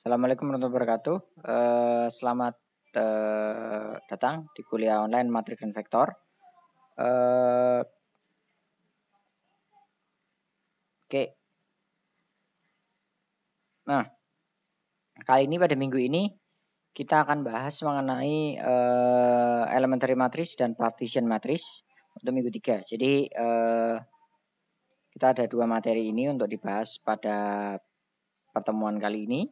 Assalamualaikum warahmatullahi wabarakatuh. Selamat datang di kuliah online Matrik dan Vektor. Oke. Nah, kali ini pada minggu ini kita akan bahas mengenai elementary matrix dan partition matrix untuk minggu 3. Jadi kita ada 2 materi ini untuk dibahas pada pertemuan kali ini.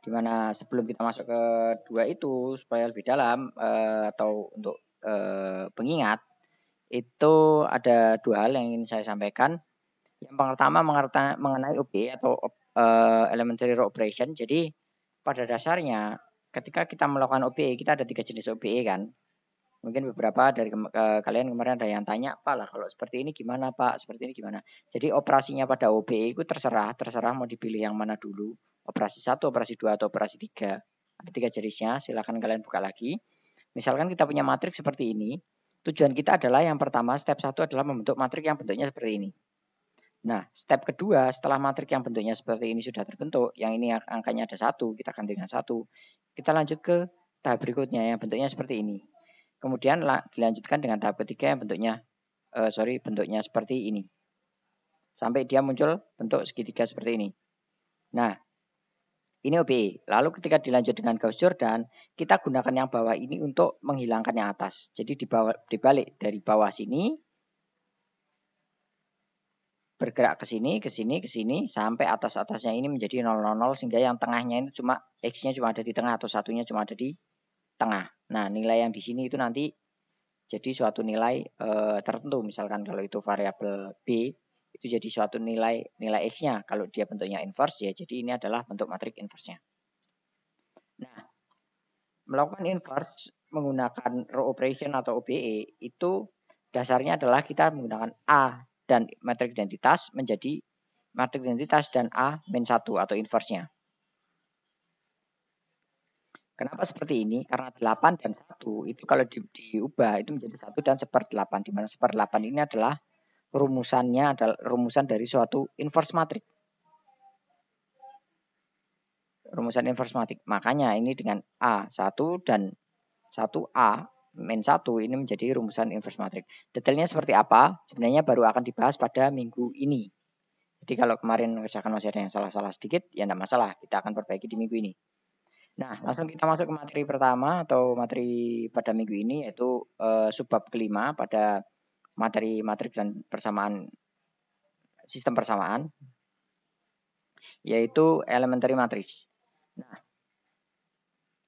Dimana sebelum kita masuk ke 2 itu supaya lebih dalam atau untuk pengingat, itu ada 2 hal yang ingin saya sampaikan. Yang pertama mengenai OBE atau elementary row operation. Jadi pada dasarnya ketika kita melakukan OBE, kita ada 3 jenis OBE kan. Mungkin beberapa dari kalian kemarin ada yang tanya, "Pak lah kalau seperti ini gimana Pak? Seperti ini gimana?" Jadi operasinya pada OBE itu terserah mau dipilih yang mana dulu. Operasi 1, operasi 2, atau operasi 3. Ada 3 jenisnya, silakan kalian buka lagi. Misalkan kita punya matriks seperti ini, tujuan kita adalah yang pertama, step 1 adalah membentuk matriks yang bentuknya seperti ini. Nah, step kedua setelah matriks yang bentuknya seperti ini sudah terbentuk, yang ini angkanya ada 1, kita ganti dengan 1. Kita lanjut ke tahap berikutnya yang bentuknya seperti ini. Kemudian dilanjutkan dengan tahap ketiga yang bentuknya seperti ini. Sampai dia muncul bentuk segitiga seperti ini. Nah, ini OBE. Lalu ketika dilanjut dengan Gauss Jordan, kita gunakan yang bawah ini untuk menghilangkan yang atas. Jadi dibalik dari bawah sini, bergerak ke sini, ke sini, ke sini, sampai atas-atasnya ini menjadi 000, sehingga yang tengahnya ini X-nya cuma ada di tengah atau satunya cuma ada di tengah. Nah, nilai yang di sini itu nanti jadi suatu nilai tertentu. Misalkan kalau itu variabel B, itu jadi suatu nilai X-nya. Kalau dia bentuknya inverse, ya jadi ini adalah bentuk matriks inverse-nya. Nah, melakukan inverse menggunakan row operation atau OBE itu dasarnya adalah kita menggunakan A dan matriks identitas menjadi matriks identitas dan A min 1 atau inverse-nya. Kenapa seperti ini? Karena 8 dan 1 itu kalau diubah itu menjadi 1 dan 1/8, di mana 1/8 ini adalah rumusan dari suatu inverse matriks. Rumusan inverse matriks. Makanya ini dengan A1 dan 1A min 1 ini menjadi rumusan inverse matriks. Detailnya seperti apa? Sebenarnya baru akan dibahas pada minggu ini. Jadi kalau kemarin misalkan masih ada yang salah-salah sedikit, ya tidak masalah. Kita akan perbaiki di minggu ini. Nah, langsung kita masuk ke materi pertama atau materi pada minggu ini, yaitu subbab kelima pada materi matriks dan persamaan sistem persamaan, yaitu elementary matrix. Nah,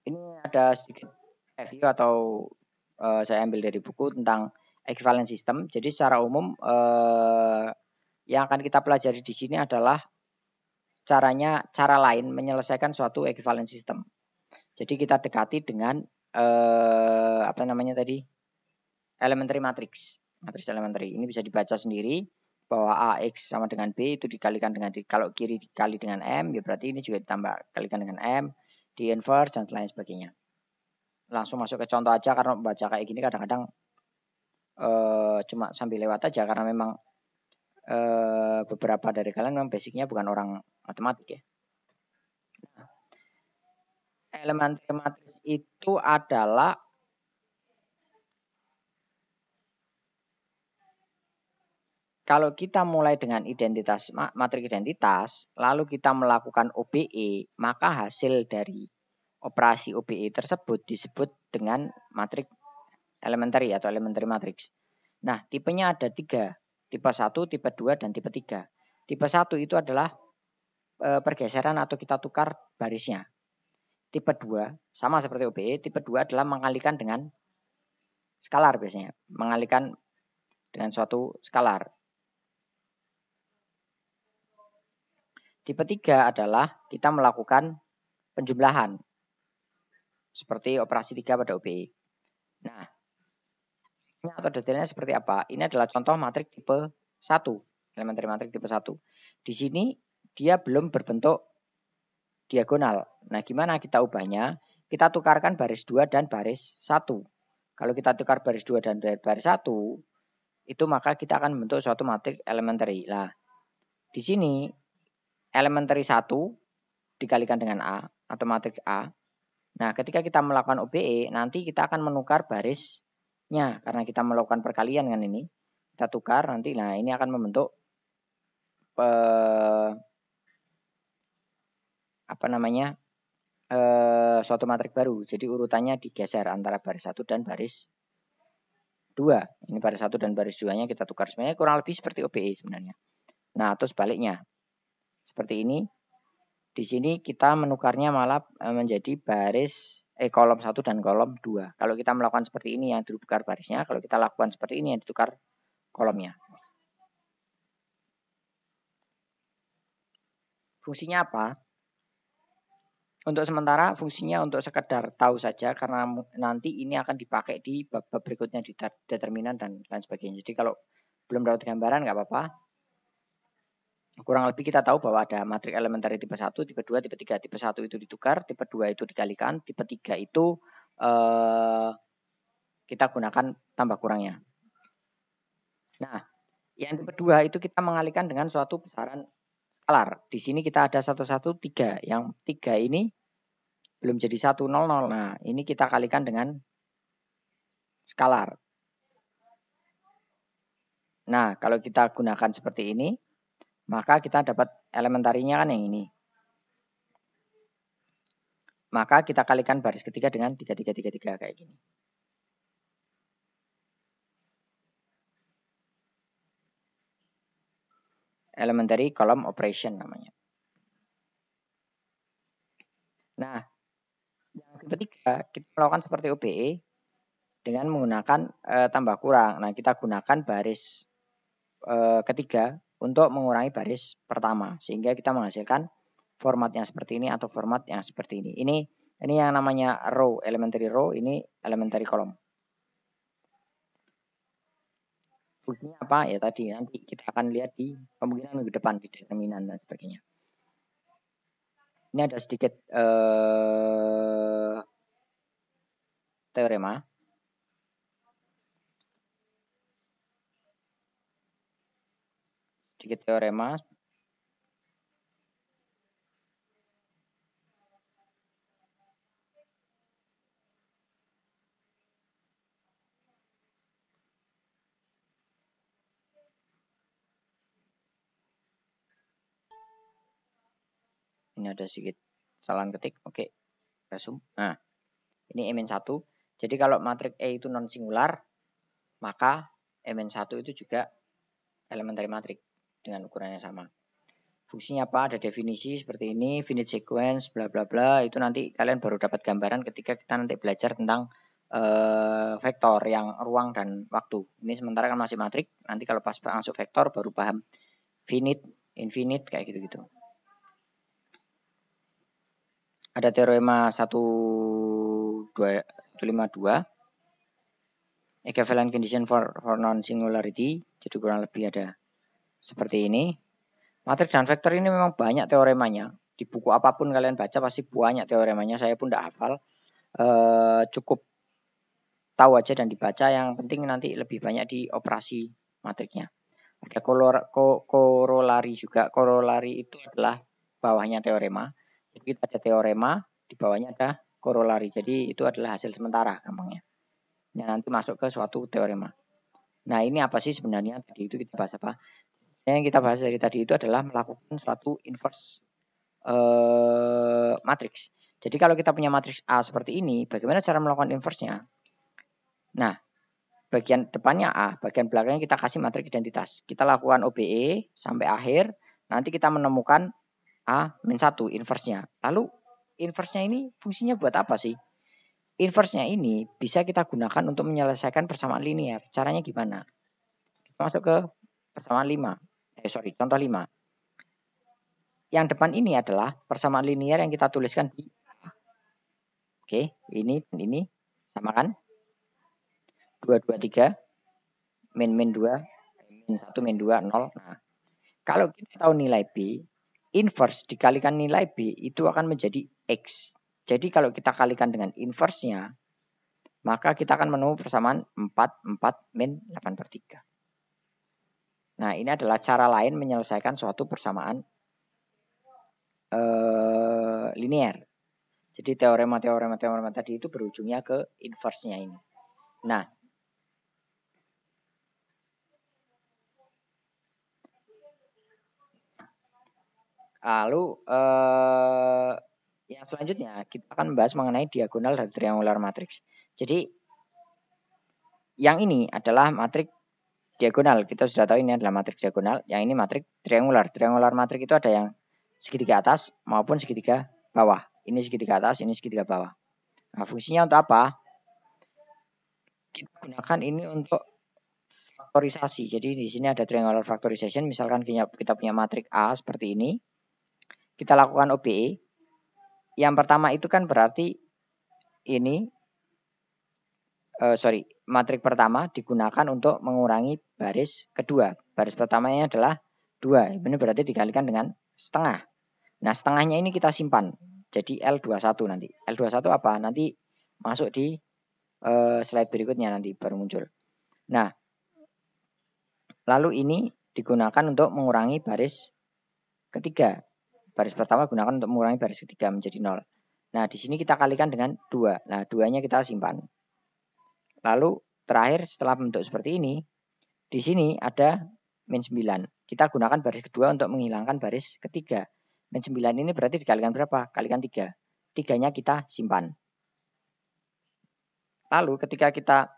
ini ada sedikit review atau saya ambil dari buku tentang equivalent system. Jadi secara umum yang akan kita pelajari di sini adalah cara lain menyelesaikan suatu equivalent system. Jadi kita dekati dengan elementary matrix. Matrix elementary ini bisa dibaca sendiri bahwa AX sama dengan B itu dikalikan dengan kalau kiri dikali dengan M, ya berarti ini juga ditambah kalikan dengan M, di inverse dan lain sebagainya. Langsung masuk ke contoh aja karena membaca kayak gini kadang-kadang cuma sambil lewat aja karena memang beberapa dari kalian memang basicnya bukan orang matematik ya. Nah, elementary matrix itu adalah kalau kita mulai dengan matriks identitas, lalu kita melakukan OBE, maka hasil dari operasi OBE tersebut disebut dengan matriks elementary atau elementary matrix. Nah, tipenya ada 3, tipe 1, tipe 2, dan tipe 3. Tipe 1 itu adalah pergeseran atau kita tukar barisnya. Tipe 2, sama seperti OBE, tipe 2 adalah mengalikan dengan skalar biasanya, mengalikan dengan suatu skalar. Tipe 3 adalah kita melakukan penjumlahan. Seperti operasi 3 pada OBE. Nah, ini atau detailnya seperti apa? Ini adalah contoh matriks tipe 1. Elementary matriks tipe 1. Di sini dia belum berbentuk diagonal. Nah, gimana kita ubahnya? Kita tukarkan baris 2 dan baris 1. Kalau kita tukar baris 2 dan baris 1, itu maka kita akan membentuk suatu matriks elementary. Nah, di sini elementary 1 dikalikan dengan A atau matriks A. Nah, ketika kita melakukan OBE, nanti kita akan menukar barisnya. Karena kita melakukan perkalian kan ini. Kita tukar nanti, nah ini akan membentuk suatu matriks baru. Jadi urutannya digeser antara baris 1 dan baris 2. Ini baris 1 dan baris 2-nya kita tukar. Sebenarnya kurang lebih seperti OBE sebenarnya. Nah, atau sebaliknya. Seperti ini. Di sini kita menukarnya malah menjadi kolom 1 dan kolom 2. Kalau kita melakukan seperti ini yang ditukar barisnya, kalau kita lakukan seperti ini yang ditukar kolomnya. Fungsinya apa? Untuk sementara fungsinya untuk sekedar tahu saja karena nanti ini akan dipakai di bab-bab berikutnya di determinan dan lain sebagainya. Jadi kalau belum dapat gambaran nggak apa-apa. Kurang lebih kita tahu bahwa ada matriks elementary tipe 1, tipe 2, tipe 3. Tipe 1 itu ditukar, tipe 2 itu dikalikan, tipe 3 itu kita gunakan tambah kurangnya. Nah, yang tipe 2 itu kita mengalihkan dengan suatu besaran skalar. Di sini kita ada 1, 1, 3. Yang 3 ini belum jadi 1, 0, 0. Nah, ini kita kalikan dengan skalar. Nah, kalau kita gunakan seperti ini, maka kita dapat elementarinya kan yang ini. Maka kita kalikan baris ketiga dengan 3, 3, 3, 3 kayak gini. Elementary column operation namanya. Nah, yang ketiga kita melakukan seperti OBE dengan menggunakan tambah kurang. Nah, kita gunakan baris ketiga untuk mengurangi baris pertama sehingga kita menghasilkan format yang seperti ini atau format yang seperti ini. Ini yang namanya row, elementary row, ini elementary column. Fungsinya apa? Ya tadi nanti kita akan lihat di kemungkinan minggu depan di determinan dan sebagainya. Ini ada sedikit teorema. Sedikit teorema. Ini ada sedikit kesalahan ketik. Oke. Resume. Nah, ini Mn1. Jadi kalau matriks E itu non singular, maka Mn1 itu juga elementary matrix dengan ukurannya sama. Fungsinya apa? Ada definisi seperti ini, finite sequence, bla bla bla. Itu nanti kalian baru dapat gambaran ketika kita nanti belajar tentang vektor yang ruang dan waktu. Ini sementara kan masih matriks. Nanti kalau pas masuk vektor baru paham finite, infinite kayak gitu-gitu. Ada teorema 152 equivalent condition for non singularity. Jadi kurang lebih ada seperti ini. Matriks dan vektor ini memang banyak teoremanya. Di buku apapun kalian baca pasti banyak teoremanya. Saya pun tidak hafal. Cukup tahu aja dan dibaca. Yang penting nanti lebih banyak di operasi matriksnya. Ada korolari juga. Korolari itu adalah bawahnya teorema. Jadi kita ada teorema, di bawahnya ada korolari. Jadi itu adalah hasil sementara gampangnya. Yang nanti masuk ke suatu teorema. Nah ini apa sih sebenarnya? Tadi itu kita bahas apa? Yang kita bahas dari tadi itu adalah melakukan suatu inverse matriks. Jadi kalau kita punya matriks A seperti ini, bagaimana cara melakukan inverse-nya? Nah, bagian depannya A, bagian belakangnya kita kasih matriks identitas. Kita lakukan OBE sampai akhir, nanti kita menemukan A-1 inverse-nya. Lalu inverse-nya ini fungsinya buat apa sih? Inverse-nya ini bisa kita gunakan untuk menyelesaikan persamaan linear. Caranya gimana? Kita masuk ke persamaan 5. Contoh 5. Yang depan ini adalah persamaan linear yang kita tuliskan di Oke, ini dan ini sama kan? 2, 2, 3. Min 2. Min 1, min 2, 0. Nah, kalau kita tahu nilai B, inverse dikalikan nilai B itu akan menjadi X. Jadi kalau kita kalikan dengan inverse-nya, maka kita akan menemukan persamaan 4, 4, min 8/3. Nah, ini adalah cara lain menyelesaikan suatu persamaan linear. Jadi teorema tadi itu berujungnya ke inverse-nya ini. Nah, lalu yang selanjutnya kita akan membahas mengenai diagonal dari triangular matrix. Jadi yang ini adalah matriks diagonal. Kita sudah tahu ini adalah matriks diagonal. Yang ini matriks triangular. Triangular matriks itu ada yang segitiga atas maupun segitiga bawah. Ini segitiga atas, ini segitiga bawah. Nah, fungsinya untuk apa? Kita gunakan ini untuk faktorisasi. Jadi di sini ada triangular factorization. Misalkan kita punya matriks A seperti ini. Kita lakukan OBE. Yang pertama itu kan berarti ini matriks pertama digunakan untuk mengurangi baris kedua. Baris pertamanya adalah 2. Ini berarti dikalikan dengan setengah. Nah, setengahnya ini kita simpan. Jadi L21 nanti. L21 apa? Nanti masuk di slide berikutnya nanti baru muncul. Nah, lalu ini digunakan untuk mengurangi baris ketiga. Baris pertama gunakan untuk mengurangi baris ketiga menjadi 0. Nah, di sini kita kalikan dengan 2. Nah, 2-nya kita simpan. Lalu terakhir setelah bentuk seperti ini, di sini ada min 9. Kita gunakan baris kedua untuk menghilangkan baris ketiga. Min 9 ini berarti dikalikan berapa? Kalikan 3. 3-nya kita simpan. Lalu ketika kita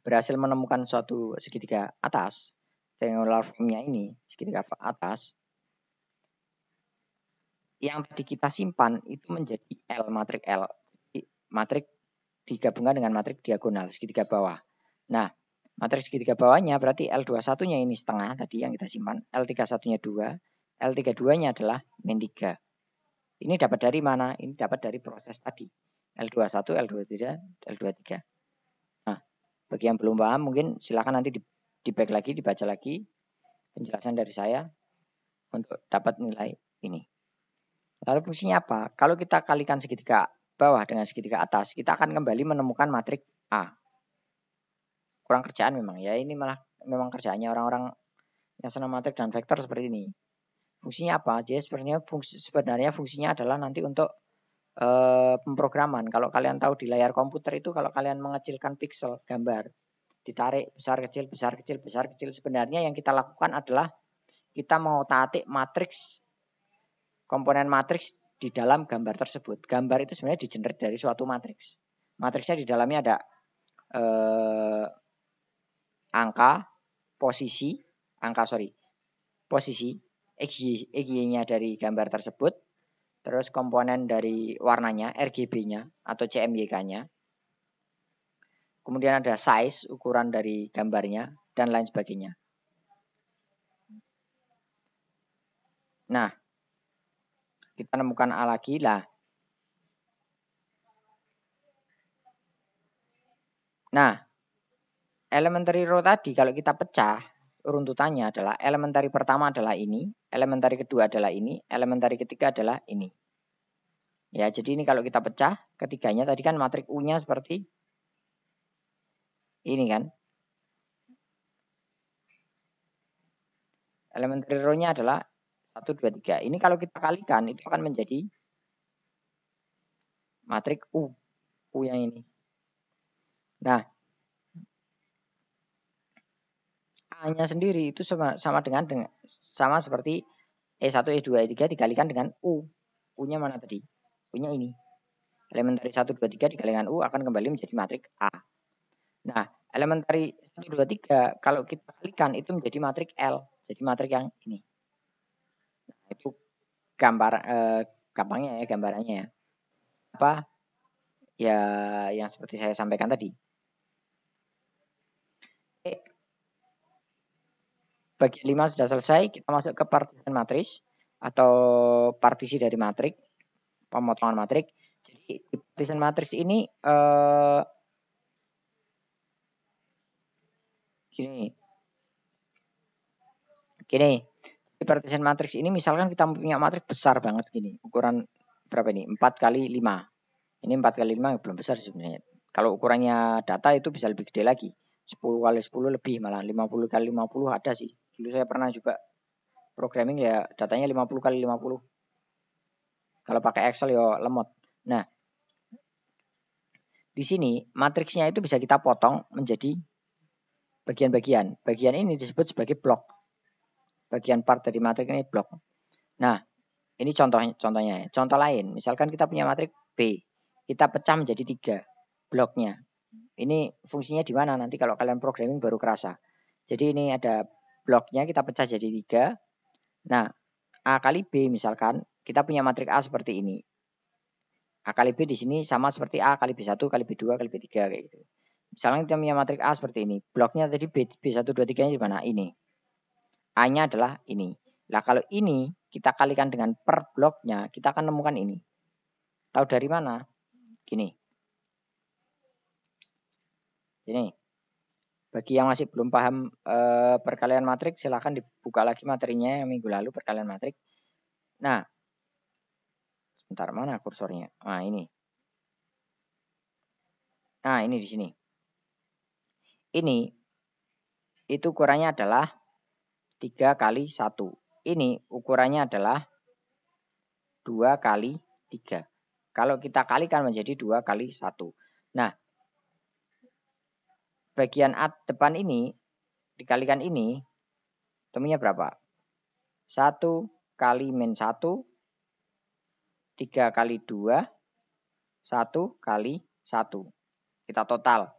berhasil menemukan suatu segitiga atas, triangular form-nya ini, segitiga atas, yang tadi kita simpan itu menjadi L, matriks L. Jadi matriks digabungkan dengan matriks diagonal, segitiga bawah. Nah, matriks segitiga bawahnya berarti L21-nya ini setengah tadi yang kita simpan, L31-nya 2, L32-nya adalah min 3. Ini dapat dari mana? Ini dapat dari proses tadi. L21, L23, L23. Nah, bagi yang belum paham mungkin silakan nanti di-back lagi, dibaca lagi penjelasan dari saya untuk dapat nilai ini. Lalu fungsinya apa? Kalau kita kalikan segitiga bawah dengan segitiga atas, kita akan kembali menemukan matriks A. Kurang kerjaan memang ya, ini malah memang kerjaannya orang-orang yang senang matriks dan vektor seperti ini. Fungsinya apa? Jadi sebenarnya fungsinya adalah nanti untuk pemrograman. Kalau kalian tahu di layar komputer itu kalau kalian mengecilkan pixel gambar, ditarik besar kecil besar kecil besar kecil, sebenarnya yang kita lakukan adalah kita mengotak-atik matriks, komponen matriks di dalam gambar tersebut. Gambar itu sebenarnya digenerate dari suatu matriks. Matriksnya di dalamnya ada posisi, XY-nya dari gambar tersebut, terus komponen dari warnanya, RGB-nya atau CMYK-nya, kemudian ada size, ukuran dari gambarnya, dan lain sebagainya. Nah, kita nemukan A lagi lah. Nah, elementary row tadi kalau kita pecah, runtutannya adalah elementary pertama adalah ini, elementary kedua adalah ini, elementary ketiga adalah ini. Ya, jadi ini kalau kita pecah, ketiganya tadi kan matriks U-nya seperti ini kan. Elementary row-nya adalah 1, 2, 3. Ini kalau kita kalikan, itu akan menjadi matriks U. U yang ini. Nah, A-nya sendiri itu sama seperti E1, E2, E3 dikalikan dengan U. U-nya mana tadi? U-nya ini. Elementary 1, 2, 3 dikalikan U akan kembali menjadi matriks A. Nah, elementary 1, 2, 3 kalau kita kalikan itu menjadi matriks L. Jadi matriks yang ini. Nah, itu gampangnya ya gambarannya ya. Apa? Ya yang seperti saya sampaikan tadi. Bagian 5 sudah selesai, kita masuk ke partition matriks atau partisi dari matriks, pemotongan matriks. Jadi di partition matriks ini gini. Di partition matriks ini misalkan kita punya matriks besar banget gini, ukuran berapa ini? 4 kali 5. Ini 4 kali 5 belum besar sebenarnya. Kalau ukurannya data itu bisa lebih gede lagi. 10 kali 10 lebih malah 50 kali 50 ada sih. Dulu saya pernah juga programming ya datanya 50 kali 50. Kalau pakai Excel yo lemot. Nah, di sini matriksnya itu bisa kita potong menjadi bagian-bagian. Bagian ini disebut sebagai blok. Bagian part dari matriks ini blok. Nah, ini contohnya. Contoh lain, misalkan kita punya matriks B, kita pecah menjadi 3 bloknya. Ini fungsinya di mana nanti kalau kalian programming baru kerasa. Jadi ini ada bloknya kita pecah jadi 3. Nah, A kali B misalkan kita punya matriks A seperti ini. A kali B di sini sama seperti A kali B1 kali B2 kali B3 kayak gitu. Misalnya kita punya matriks A seperti ini. Bloknya tadi B1 2 3-nya di mana? Ini. A-nya adalah ini. Nah, kalau ini kita kalikan dengan per bloknya, kita akan nemukan ini. Tahu dari mana? Gini. Ini. Bagi yang masih belum paham perkalian matriks, silahkan dibuka lagi materinya yang minggu lalu perkalian matriks. Nah, sebentar mana kursornya? Nah, ini. Nah, ini di sini. Ini itu ukurannya adalah 3 kali 1. Ini ukurannya adalah 2 kali 3. Kalau kita kalikan menjadi 2 kali 1. Nah, bagian depan ini dikalikan ini, temunya berapa? 1 kali min 1, 3 kali 2, 1 kali 1. Kita total.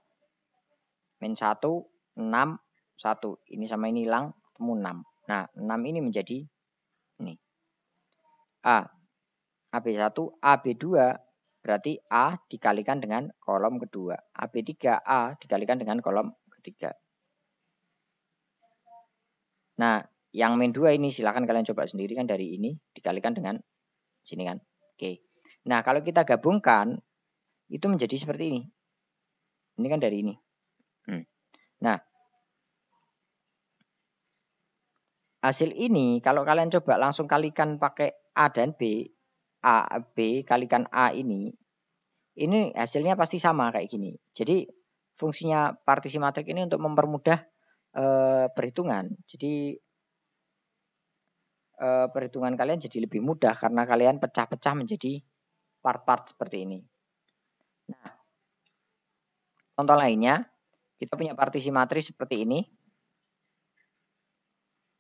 Min 1, 6, 1. Ini sama ini hilang, ketemu 6. Nah, 6 ini menjadi ini. A. AB1, AB2 berarti A dikalikan dengan kolom kedua. AB3, A dikalikan dengan kolom ketiga. Nah, yang min 2 ini silahkan kalian coba sendiri kan dari ini dikalikan dengan sini kan. Oke. Nah, kalau kita gabungkan itu menjadi seperti ini. Ini kan dari ini. Nah, hasil ini kalau kalian coba langsung kalikan pakai A dan B, A, B kalikan A ini hasilnya pasti sama kayak gini. Jadi fungsinya partisi matrik ini untuk mempermudah perhitungan. Jadi perhitungan kalian jadi lebih mudah karena kalian pecah-pecah menjadi part-part seperti ini. Nah, contoh lainnya, kita punya partisi matris seperti ini.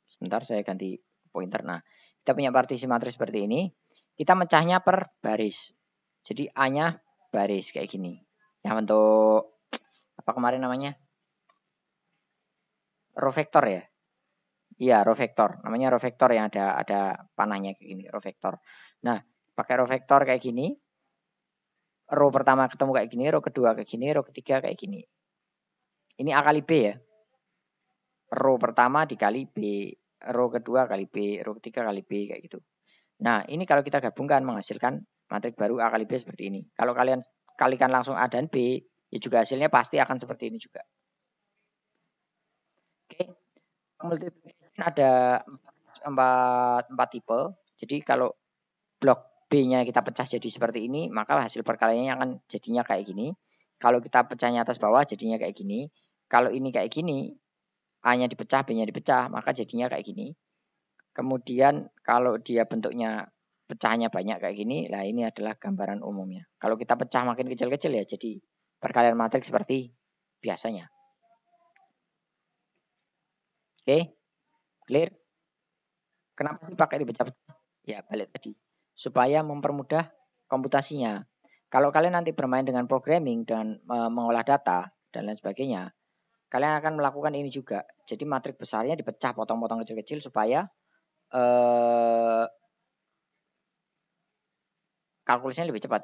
Sebentar saya ganti pointer. Nah, kita punya partisi matris seperti ini. Kita mecahnya per baris. Jadi A-nya baris kayak gini. Yang bentuk apa kemarin namanya? Row vector ya? Iya, row vector. Namanya row vector yang ada panahnya kayak gini, row vector. Nah, pakai row vector kayak gini. Row pertama ketemu kayak gini, row kedua kayak gini, row ketiga kayak gini. Ini A kali B ya. Row pertama dikali B, row kedua kali B, row ketiga kali B kayak gitu. Nah, ini kalau kita gabungkan menghasilkan matriks baru A kali B seperti ini. Kalau kalian kalikan langsung A dan B, ya juga hasilnya pasti akan seperti ini juga. Oke, multiplication ada empat tipe. Jadi kalau blok B-nya kita pecah jadi seperti ini, maka hasil perkaliannya akan jadinya kayak gini. Kalau kita pecahnya atas bawah jadinya kayak gini. Kalau ini kayak gini, A-nya dipecah, B-nya dipecah, maka jadinya kayak gini. Kemudian kalau dia bentuknya pecahnya banyak kayak gini, nah ini adalah gambaran umumnya. Kalau kita pecah makin kecil-kecil ya jadi perkalian matriks seperti biasanya. Oke, clear? Kenapa dipakai dipecah-pecah? Ya balik tadi. Supaya mempermudah komputasinya. Kalau kalian nanti bermain dengan programming dan mengolah data dan lain sebagainya, kalian akan melakukan ini juga. Jadi matriks besarnya dipecah potong-potong kecil-kecil supaya kalkulasinya lebih cepat.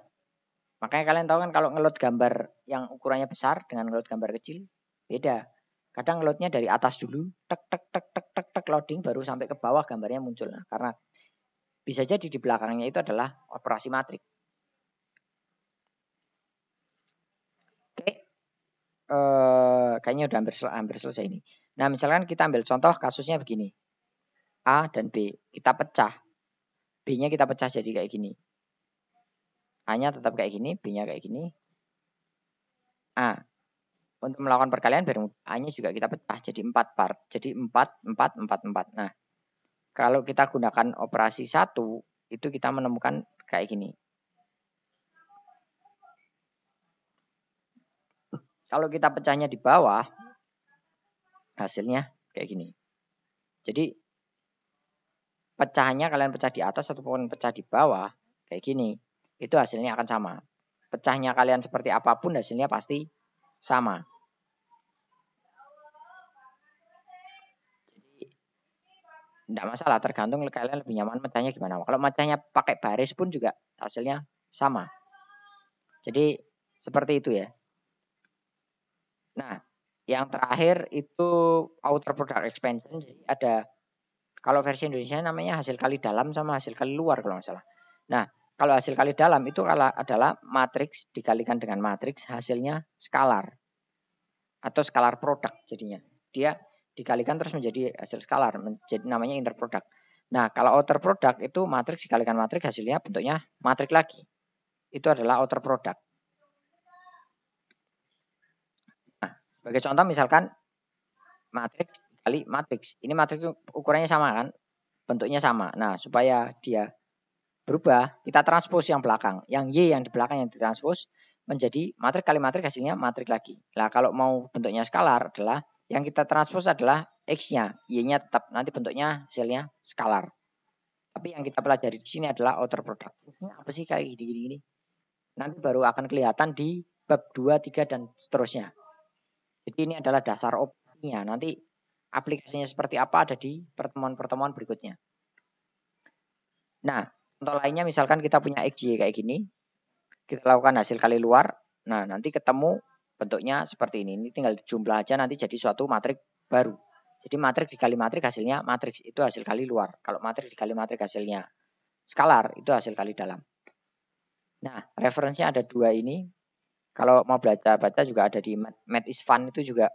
Makanya kalian tahu kan kalau ngeload gambar yang ukurannya besar dengan ngeload gambar kecil beda. Kadang ngeloadnya dari atas dulu, tek tek tek tek tek tek loading baru sampai ke bawah gambarnya muncul. Nah, karena bisa jadi di belakangnya itu adalah operasi matrik. Oke, kayaknya udah hampir selesai ini. Nah, misalkan kita ambil contoh kasusnya begini. A dan B, kita pecah. B-nya kita pecah jadi kayak gini. A-nya tetap kayak gini, B-nya kayak gini. A. Untuk melakukan perkalian baru A-nya juga kita pecah jadi 4 part. Jadi 4, 4, 4, 4. Nah, kalau kita gunakan operasi 1, itu kita menemukan kayak gini. Kalau kita pecahnya di bawah, hasilnya kayak gini. Jadi pecahannya kalian pecah di atas ataupun pecah di bawah, kayak gini, itu hasilnya akan sama. Pecahnya kalian seperti apapun, hasilnya pasti sama. Jadi tidak masalah, tergantung kalian lebih nyaman mecahnya gimana. Kalau mecahnya pakai baris pun juga hasilnya sama. Jadi seperti itu ya. Nah, yang terakhir itu outer product expansion. Jadi ada, kalau versi Indonesia namanya hasil kali dalam sama hasil kali luar kalau nggak salah. Nah, kalau hasil kali dalam itu adalah matriks dikalikan dengan matriks, hasilnya skalar atau skalar produk jadinya. Dia dikalikan terus menjadi hasil skalar, menjadi namanya inner product. Nah, kalau outer product itu matriks dikalikan matriks, hasilnya bentuknya matriks lagi. Itu adalah outer product. Nah, sebagai contoh misalkan matriks kali matriks. Ini matriks ukurannya sama kan? Bentuknya sama. Nah, supaya dia berubah, kita transpose yang belakang. Yang Y yang di belakang yang ditranspose menjadi matriks kali matriks, hasilnya matriks lagi. Nah, kalau mau bentuknya skalar adalah yang kita transpose adalah X-nya. Y-nya tetap, nanti bentuknya hasilnya skalar. Tapi yang kita pelajari di sini adalah outer product. Ini apa sih kayak gini-gini? Nanti baru akan kelihatan di bab 2, 3, dan seterusnya. Jadi ini adalah dasar operasinya. Nanti aplikasinya seperti apa ada di pertemuan-pertemuan berikutnya. Nah, contoh lainnya misalkan kita punya XY kayak gini. Kita lakukan hasil kali luar. Nah, nanti ketemu bentuknya seperti ini. Ini tinggal jumlah aja nanti jadi suatu matriks baru. Jadi matriks dikali matriks hasilnya matriks itu hasil kali luar. Kalau matriks dikali matriks hasilnya skalar itu hasil kali dalam. Nah, referensinya ada dua ini. Kalau mau baca juga ada di Math is Fun, itu juga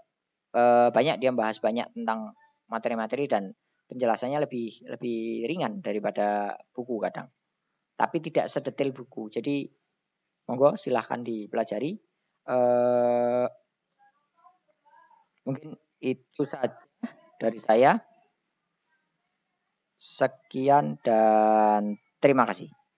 banyak, dia bahas banyak tentang materi-materi dan penjelasannya lebih ringan daripada buku kadang. Tapi tidak sedetail buku. Jadi monggo silahkan dipelajari. Mungkin itu saja dari saya. Sekian dan terima kasih.